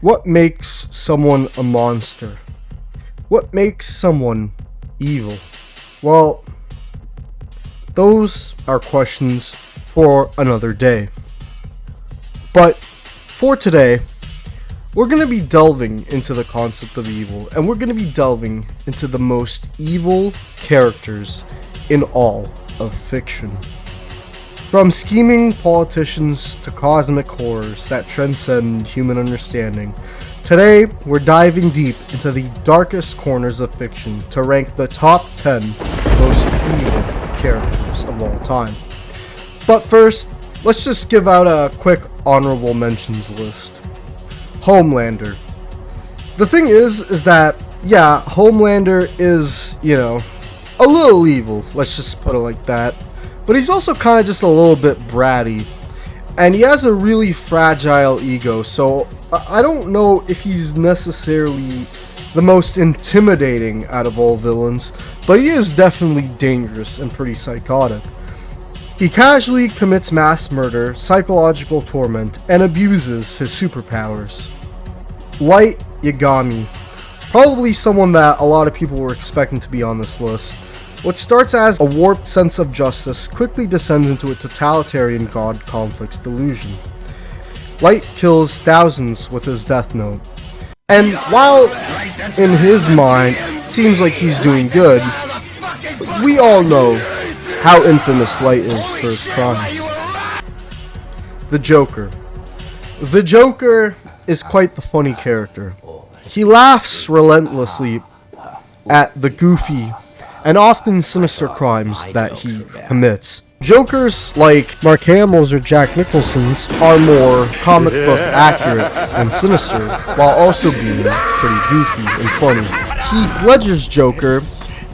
What makes someone a monster? What makes someone evil? Well, those are questions for another day. But for today, we're going to be delving into the concept of evil, and we're going to be delving into the most evil characters in all of fiction. From scheming politicians to cosmic horrors that transcend human understanding, today we're diving deep into the darkest corners of fiction to rank the top 10 most evil characters of all time. But first, let's just give out a quick honorable mentions list. Homelander. The thing is that, yeah, Homelander is, a little evil, let's just put it like that. But he's also kind of just a little bit bratty. And he has a really fragile ego, so I don't know if he's necessarily the most intimidating out of all villains, but he is definitely dangerous and pretty psychotic. He casually commits mass murder, psychological torment, and abuses his superpowers. Light Yagami. Probably someone that a lot of people were expecting to be on this list. What starts as a warped sense of justice quickly descends into a totalitarian god complex delusion. Light kills thousands with his death note. And while in his mind it seems like he's doing good, we all know how infamous Light is for his crimes. The Joker. The Joker is quite the funny character. He laughs relentlessly at the goofy and often sinister crimes that he commits. Jokers like Mark Hamill's or Jack Nicholson's are more comic book accurate and sinister, while also being pretty goofy and funny. Heath Ledger's Joker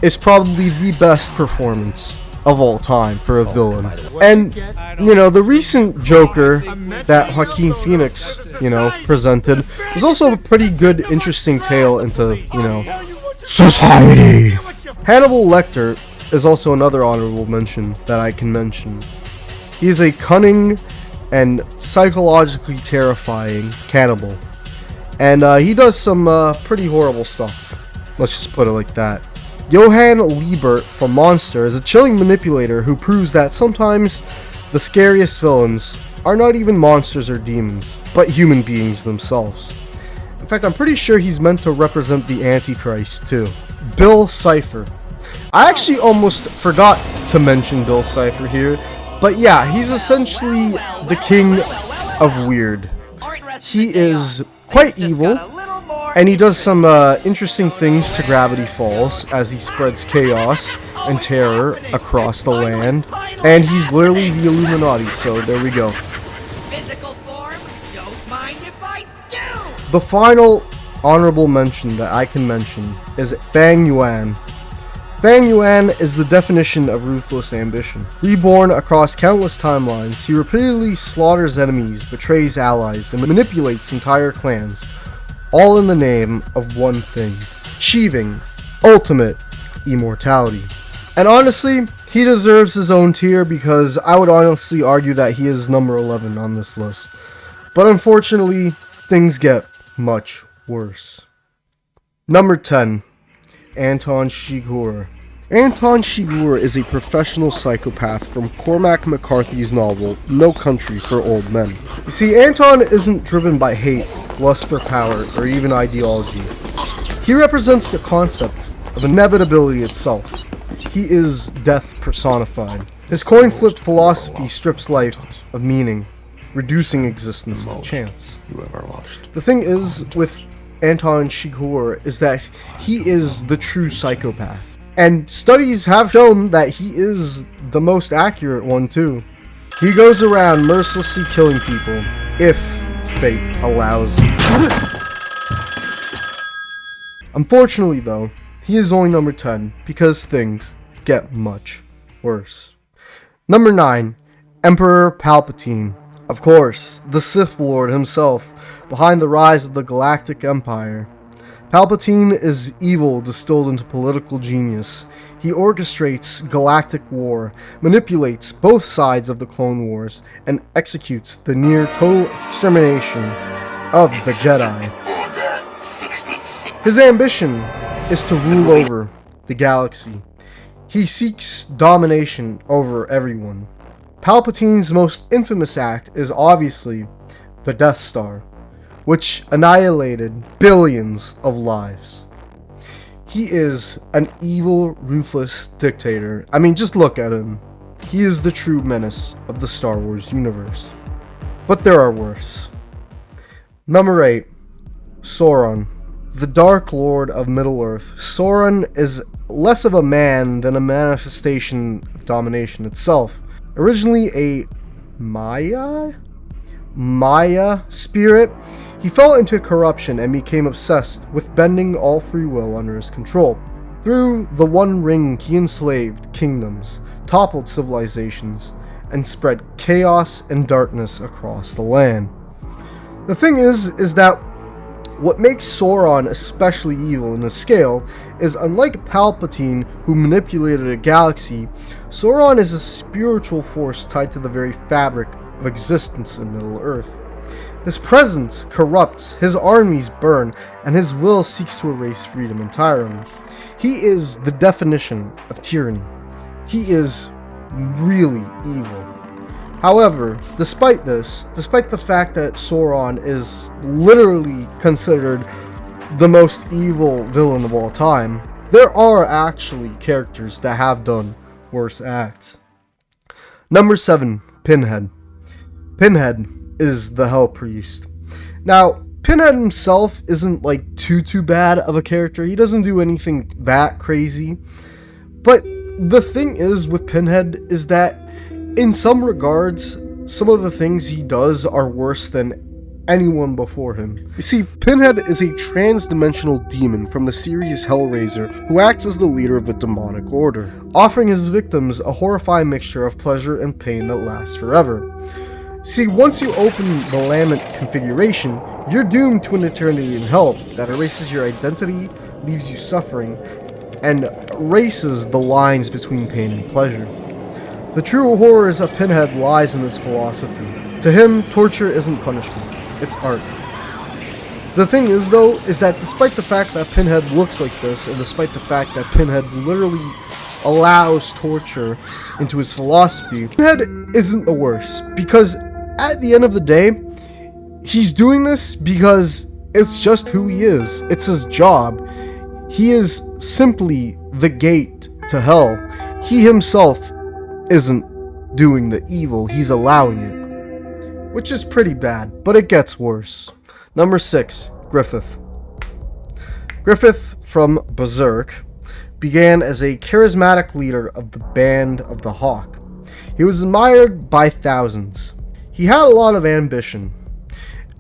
is probably the best performance of all time for a villain. And, the recent Joker that Joaquin Phoenix, presented was also a pretty good, interesting tale into, society. Hannibal Lecter is also another honorable mention that I can mention. He is a cunning and psychologically terrifying cannibal. And he does some pretty horrible stuff. Let's just put it like that. Johann Liebert from Monster is a chilling manipulator who proves that sometimes the scariest villains are not even monsters or demons, but human beings themselves. In fact, I'm pretty sure he's meant to represent the Antichrist too. Bill Cipher. I actually almost forgot to mention Bill Cipher here, but yeah, he's essentially the king of weird. He is quite evil, and he does some interesting things to Gravity Falls as he spreads chaos and terror across the land, and he's literally the Illuminati, so there we go. The final honorable mention that I can mention is Fang Yuan. Fang Yuan is the definition of ruthless ambition. Reborn across countless timelines, he repeatedly slaughters enemies, betrays allies, and manipulates entire clans, all in the name of one thing: achieving ultimate immortality. And honestly, he deserves his own tier because I would honestly argue that he is number 11 on this list. But unfortunately, things get much worse. Number 10. Anton Chigurh. Anton Chigurh is a professional psychopath from Cormac McCarthy's novel No Country for Old Men. You see, Anton isn't driven by hate, lust for power, or even ideology. He represents the concept of inevitability itself. He is death personified. His coin-flip philosophy strips life of meaning, reducing existence to chance. The thing is with Anton Chigurh is that he is the true psychopath. And studies have shown that he is the most accurate one too. He goes around mercilessly killing people, if fate allows. Unfortunately though, he is only number 10 because things get much worse. Number 9. Emperor Palpatine. Of course, the Sith Lord himself, behind the rise of the Galactic Empire. Palpatine is evil distilled into political genius. He orchestrates galactic war, manipulates both sides of the Clone Wars, and executes the near total extermination of the Jedi. His ambition is to rule over the galaxy. He seeks domination over everyone. Palpatine's most infamous act is obviously the Death Star, which annihilated billions of lives. He is an evil, ruthless dictator. I mean, just look at him. He is the true menace of the Star Wars universe. But there are worse. Number 8. Sauron, the Dark Lord of Middle-earth. Sauron is less of a man than a manifestation of domination itself. Originally a Maya spirit, he fell into corruption and became obsessed with bending all free will under his control. Through the One Ring, he enslaved kingdoms, toppled civilizations, and spread chaos and darkness across the land. The thing is that what makes Sauron especially evil in a scale is, unlike Palpatine, who manipulated a galaxy, Sauron is a spiritual force tied to the very fabric of existence in Middle-earth. His presence corrupts, his armies burn, and his will seeks to erase freedom entirely. He is the definition of tyranny. He is really evil. However, despite the fact that Sauron is literally considered the most evil villain of all time, there are actually characters that have done worse acts. Number 7. Pinhead. Pinhead is the Hell Priest. Now, Pinhead himself isn't like too bad of a character. He doesn't do anything that crazy. But the thing is with Pinhead is that in some regards, some of the things he does are worse than anyone before him. You see, Pinhead is a trans-dimensional demon from the series Hellraiser who acts as the leader of a demonic order, offering his victims a horrifying mixture of pleasure and pain that lasts forever. See, once you open the Lament configuration, you're doomed to an eternity in hell that erases your identity, leaves you suffering, and erases the lines between pain and pleasure. The true horrors of Pinhead lies in his philosophy. To him, torture isn't punishment, it's art. The thing is, though, is that despite the fact that Pinhead looks like this, and despite the fact that Pinhead literally allows torture into his philosophy, Pinhead isn't the worst, because at the end of the day, he's doing this because it's just who he is. It's his job. He is simply the gate to hell. He himself isn't doing the evil, he's allowing it. Which is pretty bad, but it gets worse. Number 6. Griffith. Griffith from Berserk began as a charismatic leader of the Band of the Hawk. He was admired by thousands. He had a lot of ambition,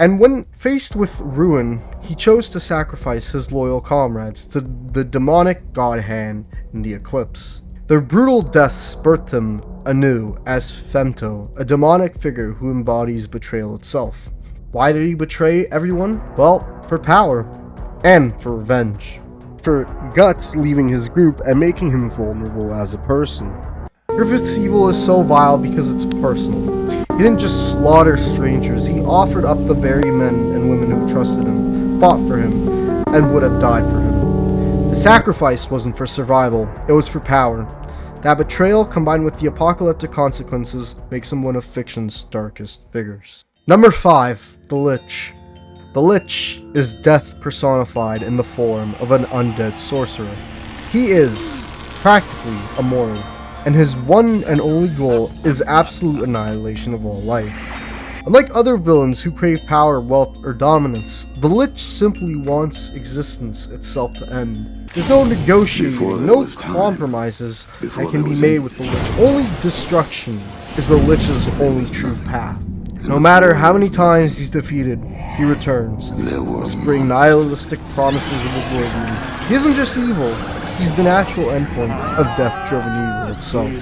and when faced with ruin, he chose to sacrifice his loyal comrades to the demonic god hand in the Eclipse. Their brutal deaths birthed him anew as Femto, a demonic figure who embodies betrayal itself. Why did he betray everyone? Well, for power, and for revenge. For Guts leaving his group and making him vulnerable as a person. Griffith's evil is so vile because it's personal. He didn't just slaughter strangers, he offered up the very men and women who trusted him, fought for him, and would have died for him. The sacrifice wasn't for survival, it was for power. That betrayal, combined with the apocalyptic consequences, makes him one of fiction's darkest figures. Number 5. The Lich. The Lich is death personified in the form of an undead sorcerer. He is practically immortal, and his one and only goal is absolute annihilation of all life. Unlike other villains who crave power, wealth, or dominance, the Lich simply wants existence itself to end. There's no negotiating, no compromises that can be made with the Lich. Only destruction is the Lich's only true path. No matter how many times he's defeated, he returns, whispering nihilistic promises of oblivion. He isn't just evil, he's the natural endpoint of death-driven evil itself.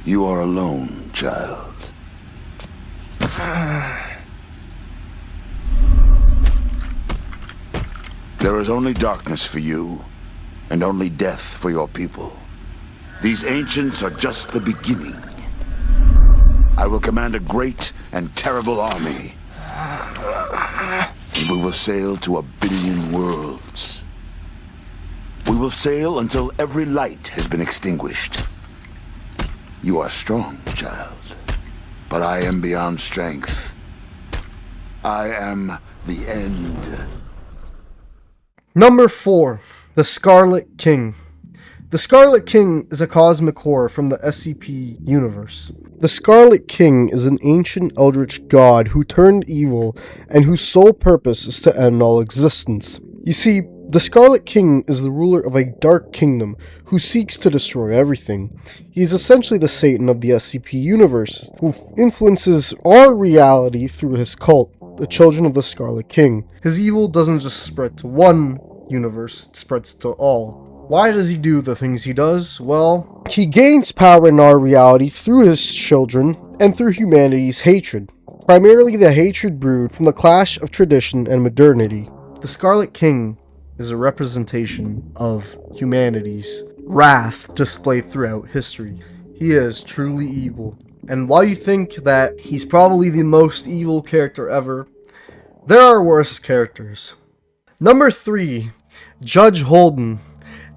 You are alone, child. There is only darkness for you, and only death for your people. These ancients are just the beginning. I will command a great and terrible army. And we will sail to 1 billion worlds. We will sail until every light has been extinguished. You are strong, child, but I am beyond strength. I am the end. Number 4. The Scarlet King. The Scarlet King is a cosmic horror from the SCP universe. The Scarlet King is an ancient eldritch god who turned evil and whose sole purpose is to end all existence. You see, the Scarlet King is the ruler of a dark kingdom who seeks to destroy everything. He is essentially the Satan of the SCP universe, who influences our reality through his cult, the Children of the Scarlet King. His evil doesn't just spread to one universe, it spreads to all. Why does he do the things he does? Well, he gains power in our reality through his children and through humanity's hatred. Primarily the hatred brewed from the clash of tradition and modernity. The Scarlet King is a representation of humanity's wrath displayed throughout history. He is truly evil. And while you think that he's probably the most evil character ever, there are worse characters. Number 3, Judge Holden.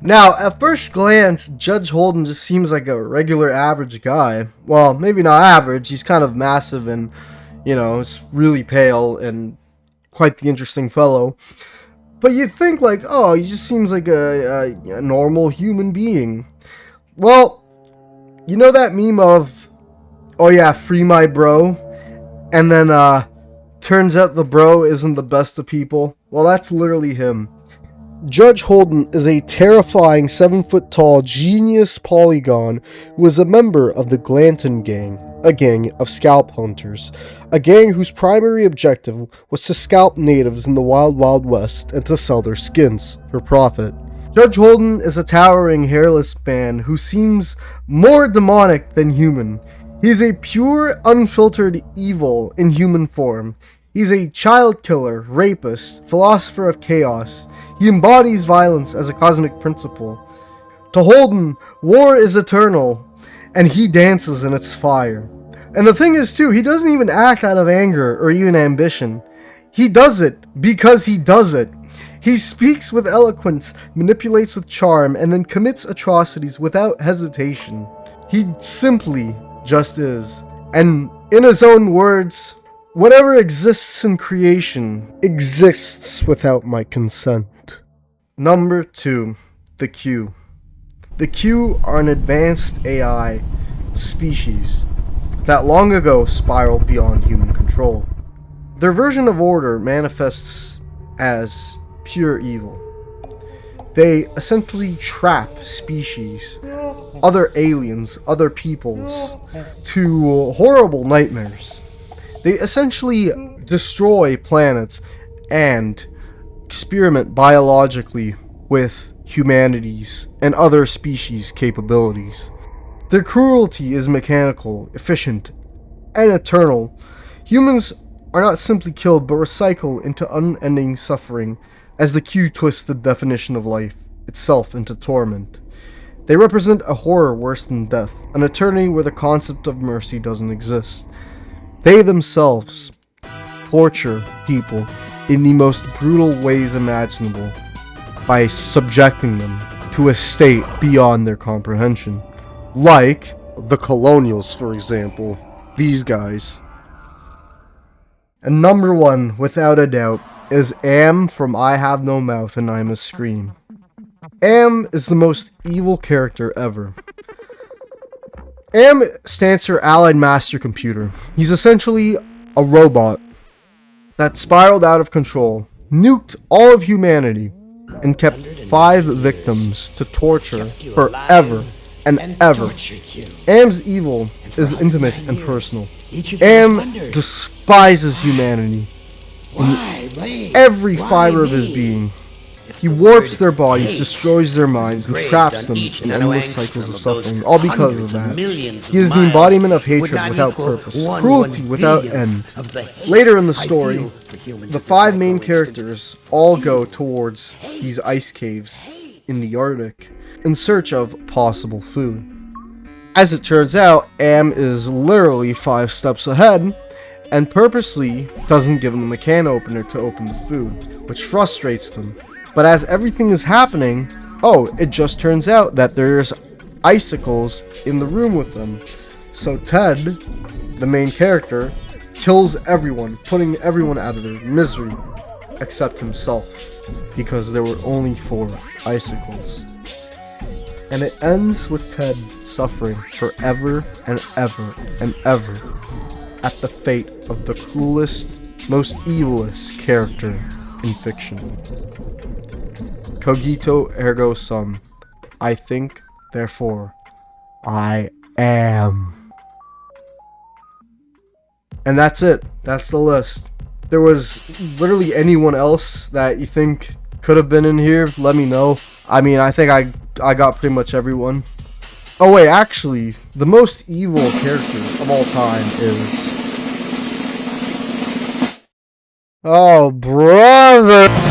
Now, at first glance, Judge Holden just seems like a regular average guy. Well, maybe not average, he's kind of massive and, is really pale and quite the interesting fellow. But you'd think like, oh, he just seems like a normal human being. Well, you know that meme of, oh yeah, free my bro? And then, turns out the bro isn't the best of people? Well, that's literally him. Judge Holden is a terrifying 7-foot-tall genius polygon who is a member of the Glanton Gang, a gang of scalp hunters, a gang whose primary objective was to scalp natives in the Wild Wild West and to sell their skins for profit. Judge Holden is a towering hairless man who seems more demonic than human. He is a pure, unfiltered evil in human form. He's a child killer, rapist, philosopher of chaos. He embodies violence as a cosmic principle. To Holden, war is eternal, and he dances in its fire. And the thing is too, he doesn't even act out of anger or even ambition. He does it because he does it. He speaks with eloquence, manipulates with charm, and then commits atrocities without hesitation. He simply just is. And in his own words, whatever exists in creation exists without my consent. Number 2, the Q. The Q are an advanced AI species that long ago spiraled beyond human control. Their version of order manifests as pure evil. They essentially trap species, other aliens, other peoples, to horrible nightmares. They essentially destroy planets and experiment biologically with humanity's and other species' capabilities. Their cruelty is mechanical, efficient, and eternal. Humans are not simply killed but recycle into unending suffering as the Q twists the definition of life itself into torment. They represent a horror worse than death, an eternity where the concept of mercy doesn't exist. They themselves torture people in the most brutal ways imaginable by subjecting them to a state beyond their comprehension. Like the Colonials, for example. These guys. And number 1, without a doubt, is Am from I Have No Mouth and I Must Scream. Am is the most evil character ever. Am stands for Allied Master Computer. He's essentially a robot that spiraled out of control, nuked all of humanity, and kept 5 victims to torture forever and ever. Am's evil is intimate and personal. Am despises humanity in every fiber of his being. He warps their bodies, destroys their minds, and traps them in endless cycles of suffering, all because of that. He is the embodiment of hatred without purpose, cruelty without end. Later in the story, the 5 main characters all go towards these ice caves in the Arctic in search of possible food. As it turns out, Am is literally 5 steps ahead and purposely doesn't give them a can opener to open the food, which frustrates them. But as everything is happening, it just turns out that there's icicles in the room with them. So Ted, the main character, kills everyone, putting everyone out of their misery, except himself, because there were only 4 icicles. And it ends with Ted suffering forever and ever and ever at the fate of the cruelest, most evilest character in fiction. Cogito ergo sum. I think, therefore, I am. And that's it. That's the list. There was literally anyone else that you think could have been in here, let me know. I mean, I think I got pretty much everyone. Oh wait, actually, the most evil character of all time is... Oh, brother!